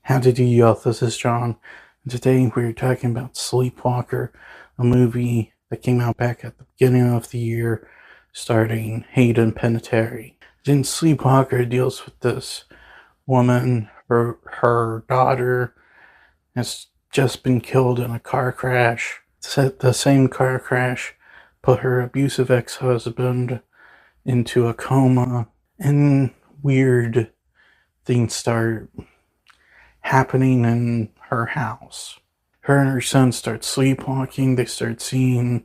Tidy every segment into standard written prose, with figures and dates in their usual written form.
How did you y'all? This is John, and today we're talking about Sleepwalker, a movie that came out back at the beginning of the year, starring Hayden Panettiere. In Sleepwalker, it deals with this woman. Her daughter has just been killed in a car crash. The same car crash put her abusive ex-husband into a coma, and weird things start happening in her house. Her and her son start sleepwalking. They start seeing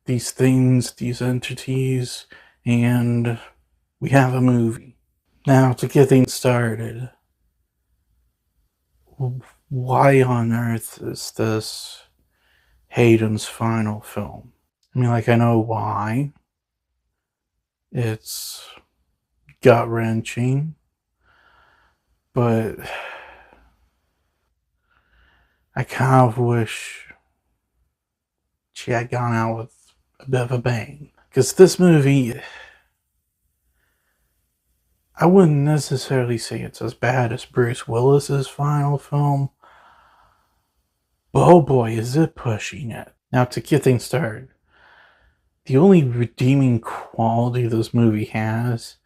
these things, these entities, and we have a movie. Now, to get things started, why on earth is this Hayden's final film? I mean, I know why. It's gut-wrenching, but I kind of wish she had gone out with a bit of a bang. Because this movie, I wouldn't necessarily say it's as bad as Bruce Willis's final film, but oh boy, is it pushing it. Now, to get things started, the only redeeming quality this movie has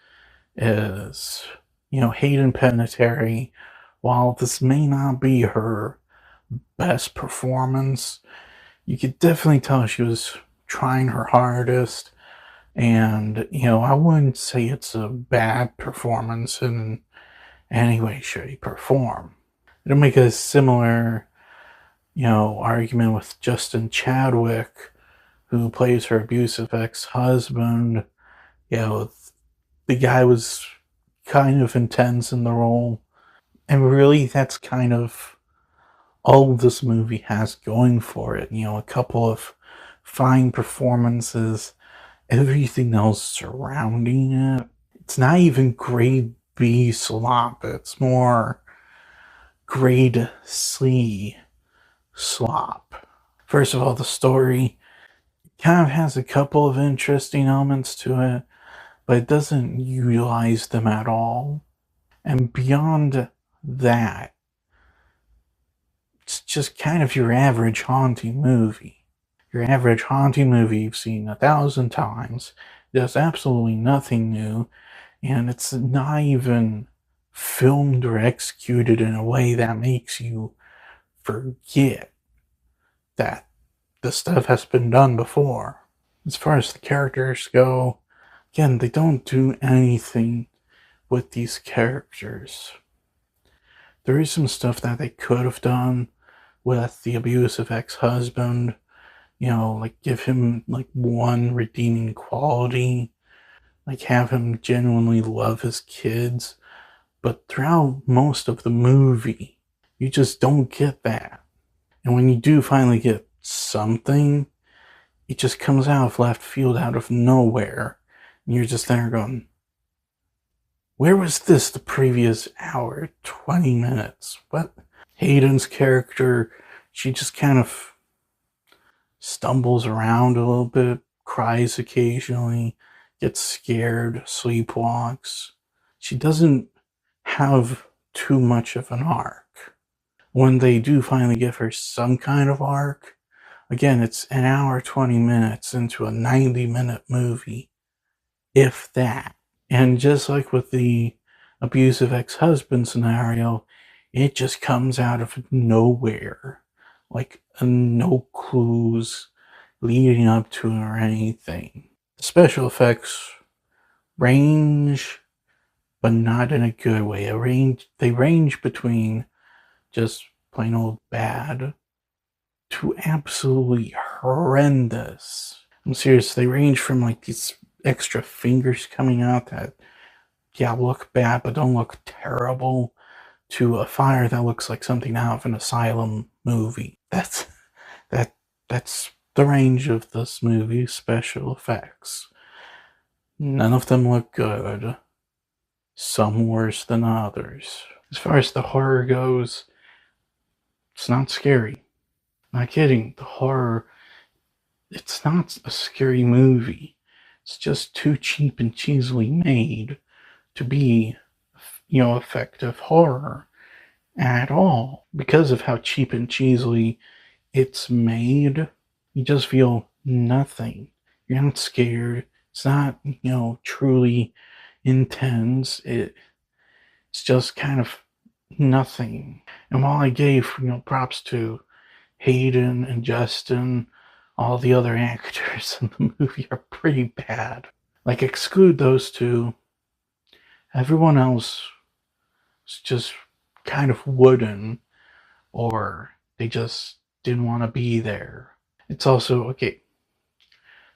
is, Hayden Panettiere. While this may not be her best performance, you could definitely tell she was trying her hardest. And, I wouldn't say it's a bad performance in any way, shape, or form. It'll make a similar, argument with Justin Chadwick, who plays her abusive ex-husband. The guy was kind of intense in the role. And really, that's kind of all this movie has going for it. A couple of fine performances, everything else surrounding it. It's not even grade B slop. It's more grade C slop. First of all, the story kind of has a couple of interesting elements to it, but it doesn't utilize them at all. And beyond that, it's just kind of your average haunting movie. Your average haunting movie you've seen 1,000 times. There's absolutely nothing new, and it's not even filmed or executed in a way that makes you forget that the stuff has been done before. As far as the characters go, again, they don't do anything with these characters. There is some stuff that they could have done with the abusive ex-husband, give him one redeeming quality, have him genuinely love his kids. But throughout most of the movie, you just don't get that. And when you do finally get something, it just comes out of left field, out of nowhere. And you're just there going, where was this the previous hour, 20 minutes? What? Hayden's character, she just kind of stumbles around a little bit, cries occasionally, gets scared, sleepwalks. She doesn't have too much of an arc. When they do finally give her some kind of arc, again, it's an hour, 20 minutes into a 90-minute movie, if that. And just like with the abusive ex-husband scenario, it just comes out of nowhere. No clues leading up to it or anything. The special effects range, but not in a good way. They range between just plain old bad to absolutely horrendous. I'm serious, they range from these extra fingers coming out that, look bad but don't look terrible, to a fire that looks like something out of an asylum movie. That's the range of this movie's special effects. None of them look good. Some worse than others. As far as the horror goes, it's not scary. Not kidding. The horror, it's not a scary movie. It's just too cheap and cheesily made to be, effective horror. at all. Because of how cheap and cheesily it's made, you just feel nothing. You're not scared. It's not, truly intense. It's just kind of nothing. And while I gave, props to Hayden and Justin, all the other actors in the movie are pretty bad. Like, exclude those two, everyone else is just kind of wooden, or they just didn't want to be there. It's also, okay,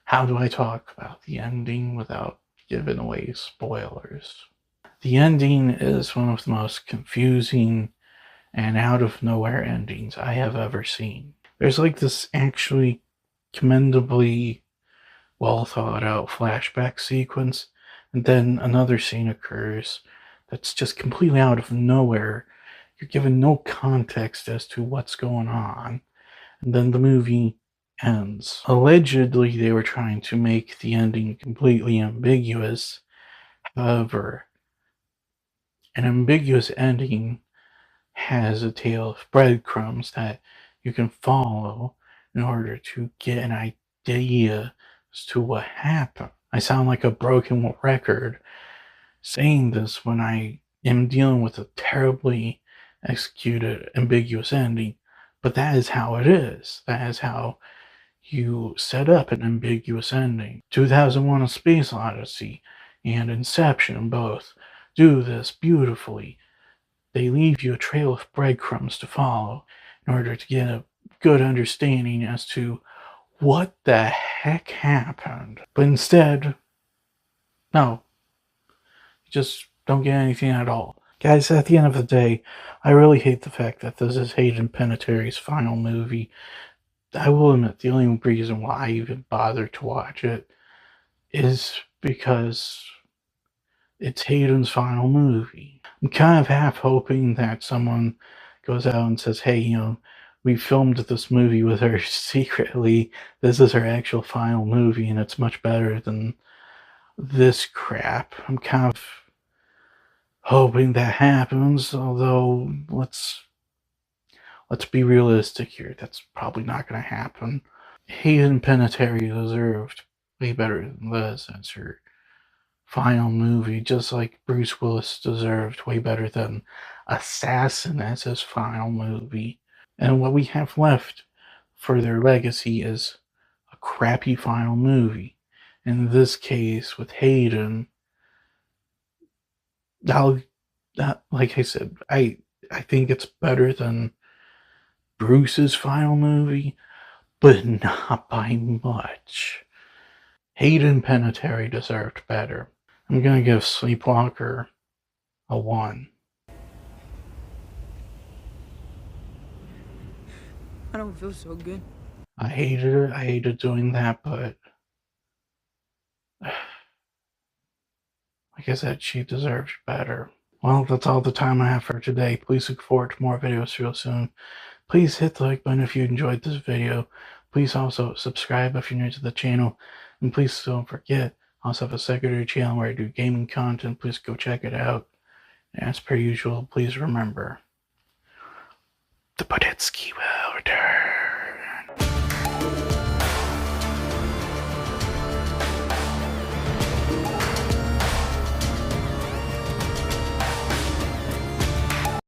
how do I talk about the ending without giving away spoilers? The ending is one of the most confusing and out of nowhere endings I have ever seen. There's like this actually commendably well thought out flashback sequence, and then another scene occurs that's just completely out of nowhere. You're given no context as to what's going on, and then the movie ends. Allegedly, they were trying to make the ending completely ambiguous. However, an ambiguous ending has a tail of breadcrumbs that you can follow in order to get an idea as to what happened. I sound like a broken record saying this when I am dealing with a terribly executed, ambiguous ending, but that is how it is. That is how you set up an ambiguous ending. 2001: A Space Odyssey and Inception both do this beautifully. They leave you a trail of breadcrumbs to follow in order to get a good understanding as to what the heck happened. But instead, no, you just don't get anything at all. Guys, at the end of the day, I really hate the fact that this is Hayden Panettiere's final movie. I will admit, the only reason why I even bothered to watch it is because it's Hayden's final movie. I'm kind of half hoping that someone goes out and says, hey, we filmed this movie with her secretly. This is her actual final movie, and it's much better than this crap. I'm kind of hoping that happens, although let's be realistic here. That's probably not going to happen. Hayden Panettiere deserved way better than this as her final movie, just like Bruce Willis deserved way better than Assassin as his final movie. And what we have left for their legacy is a crappy final movie. In this case, with Hayden, I'll, like I said, I think it's better than Bruce's final movie, but not by much. Hayden Panettiere deserved better. I'm gonna give Sleepwalker a 1. I don't feel so good. I hated it. I hated doing that, but like I said, she deserves better. Well, that's all the time I have for today. Please look forward to more videos real soon. Please hit the like button if you enjoyed this video. Please also subscribe if you're new to the channel. And please don't forget, I also have a secondary channel where I do gaming content. Please go check it out. And as per usual, please remember, the Podetsky will return.